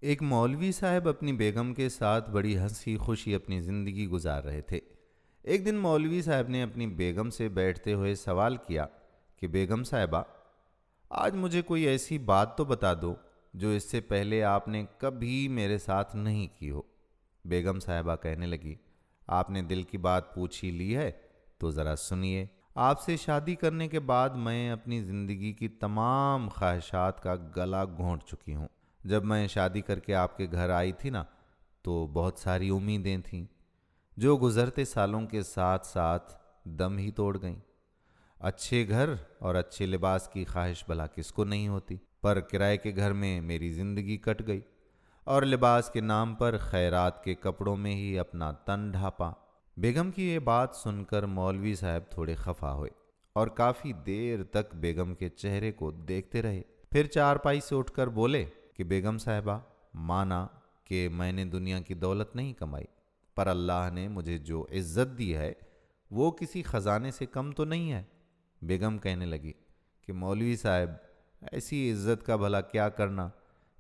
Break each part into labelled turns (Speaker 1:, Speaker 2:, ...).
Speaker 1: ایک مولوی صاحب اپنی بیگم کے ساتھ بڑی ہنسی خوشی اپنی زندگی گزار رہے تھے۔ ایک دن مولوی صاحب نے اپنی بیگم سے بیٹھتے ہوئے سوال کیا کہ بیگم صاحبہ، آج مجھے کوئی ایسی بات تو بتا دو جو اس سے پہلے آپ نے کبھی میرے ساتھ نہیں کی ہو۔ بیگم صاحبہ کہنے لگی، آپ نے دل کی بات پوچھ ہی لی ہے تو ذرا سنیے۔ آپ سے شادی کرنے کے بعد میں اپنی زندگی کی تمام خواہشات کا گلا گھونٹ چکی ہوں۔ جب میں شادی کر کے آپ کے گھر آئی تھی نا، تو بہت ساری امیدیں تھیں جو گزرتے سالوں کے ساتھ ساتھ دم ہی توڑ گئیں۔ اچھے گھر اور اچھے لباس کی خواہش بھلا کس کو نہیں ہوتی، پر کرائے کے گھر میں میری زندگی کٹ گئی اور لباس کے نام پر خیرات کے کپڑوں میں ہی اپنا تن ڈھانپا۔ بیگم کی یہ بات سن کر مولوی صاحب تھوڑے خفا ہوئے اور کافی دیر تک بیگم کے چہرے کو دیکھتے رہے۔ پھر چارپائی سے اٹھ کر بولے کہ بیگم صاحبہ، مانا کہ میں نے دنیا کی دولت نہیں کمائی، پر اللہ نے مجھے جو عزت دی ہے وہ کسی خزانے سے کم تو نہیں ہے۔ بیگم کہنے لگی کہ مولوی صاحب، ایسی عزت کا بھلا کیا کرنا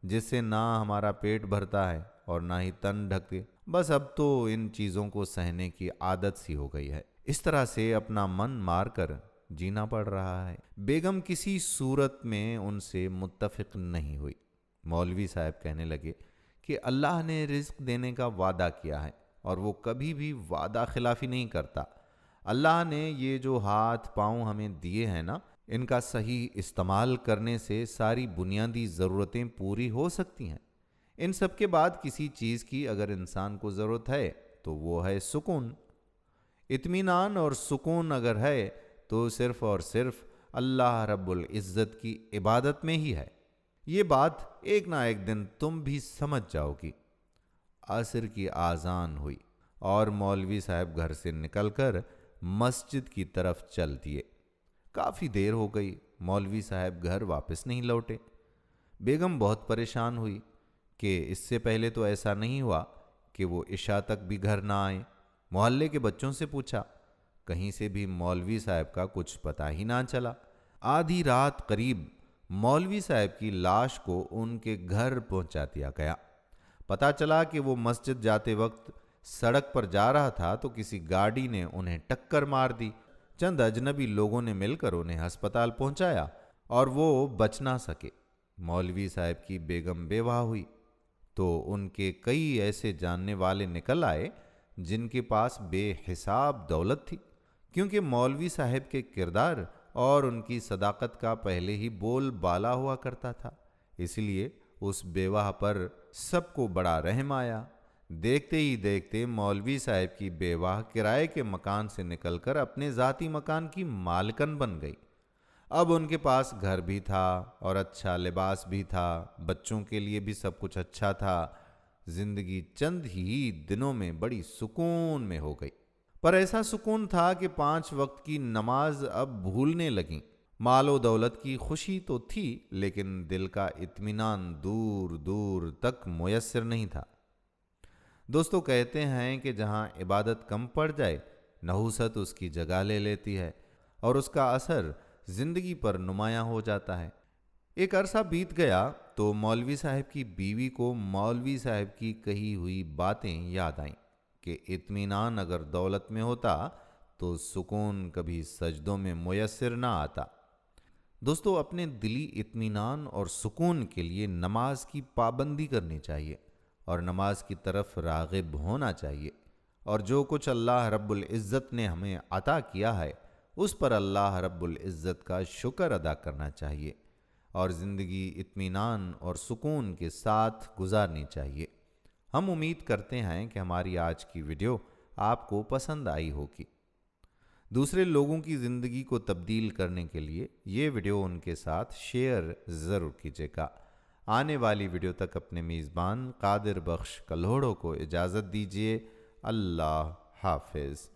Speaker 1: جس سے نہ ہمارا پیٹ بھرتا ہے اور نہ ہی تن ڈھکے، بس اب تو ان چیزوں کو سہنے کی عادت سی ہو گئی ہے، اس طرح سے اپنا من مار کر جینا پڑ رہا ہے۔ بیگم کسی صورت میں ان سے متفق نہیں ہوئی۔ مولوی صاحب کہنے لگے کہ اللہ نے رزق دینے کا وعدہ کیا ہے اور وہ کبھی بھی وعدہ خلافی نہیں کرتا۔ اللہ نے یہ جو ہاتھ پاؤں ہمیں دیے ہیں نا، ان کا صحیح استعمال کرنے سے ساری بنیادی ضرورتیں پوری ہو سکتی ہیں۔ ان سب کے بعد کسی چیز کی اگر انسان کو ضرورت ہے تو وہ ہے سکون۔ اطمینان اور سکون اگر ہے تو صرف اور صرف اللہ رب العزت کی عبادت میں ہی ہے۔ یہ بات ایک نہ ایک دن تم بھی سمجھ جاؤ گی۔ عصر کی آذان ہوئی اور مولوی صاحب گھر سے نکل کر مسجد کی طرف چل دیے۔ کافی دیر ہو گئی، مولوی صاحب گھر واپس نہیں لوٹے۔ بیگم بہت پریشان ہوئی کہ اس سے پہلے تو ایسا نہیں ہوا کہ وہ عشاء تک بھی گھر نہ آئیں۔ محلے کے بچوں سے پوچھا، کہیں سے بھی مولوی صاحب کا کچھ پتہ ہی نہ چلا۔ آدھی رات قریب مولوی صاحب کی لاش کو ان کے گھر پہنچا دیا گیا۔ پتہ چلا کہ وہ مسجد جاتے وقت سڑک پر جا رہا تھا تو کسی گاڑی نے انہیں ٹکر مار دی۔ چند اجنبی لوگوں نے مل کر انہیں ہسپتال پہنچایا اور وہ بچ نہ سکے۔ مولوی صاحب کی بیگم بیوہ ہوئی تو ان کے کئی ایسے جاننے والے نکل آئے جن کے پاس بے حساب دولت تھی، کیونکہ مولوی صاحب کے کردار اور ان کی صداقت کا پہلے ہی بول بالا ہوا کرتا تھا، اس لیے اس بیوہ پر سب کو بڑا رحم آیا۔ دیکھتے ہی دیکھتے مولوی صاحب کی بیوہ کرائے کے مکان سے نکل کر اپنے ذاتی مکان کی مالکن بن گئی۔ اب ان کے پاس گھر بھی تھا اور اچھا لباس بھی تھا، بچوں کے لیے بھی سب کچھ اچھا تھا۔ زندگی چند ہی دنوں میں بڑی سکون میں ہو گئی، پر ایسا سکون تھا کہ 5 وقت کی نماز اب بھولنے لگیں۔ مال و دولت کی خوشی تو تھی، لیکن دل کا اطمینان دور دور تک میسر نہیں تھا۔ دوستو، کہتے ہیں کہ جہاں عبادت کم پڑ جائے، نحوست اس کی جگہ لے لیتی ہے اور اس کا اثر زندگی پر نمایاں ہو جاتا ہے۔ ایک عرصہ بیت گیا تو مولوی صاحب کی بیوی کو مولوی صاحب کی کہی ہوئی باتیں یاد آئیں کہ اطمینان اگر دولت میں ہوتا تو سکون کبھی سجدوں میں میسر نہ آتا۔ دوستو، اپنے دلی اطمینان اور سکون کے لیے نماز کی پابندی کرنی چاہیے اور نماز کی طرف راغب ہونا چاہیے، اور جو کچھ اللہ رب العزت نے ہمیں عطا کیا ہے اس پر اللہ رب العزت کا شکر ادا کرنا چاہیے اور زندگی اطمینان اور سکون کے ساتھ گزارنی چاہیے۔ ہم امید کرتے ہیں کہ ہماری آج کی ویڈیو آپ کو پسند آئی ہوگی۔ دوسرے لوگوں کی زندگی کو تبدیل کرنے کے لیے یہ ویڈیو ان کے ساتھ شیئر ضرور کیجیے گا۔ آنے والی ویڈیو تک اپنے میزبان قادر بخش کلہوڑو کو اجازت دیجیے۔ اللہ حافظ۔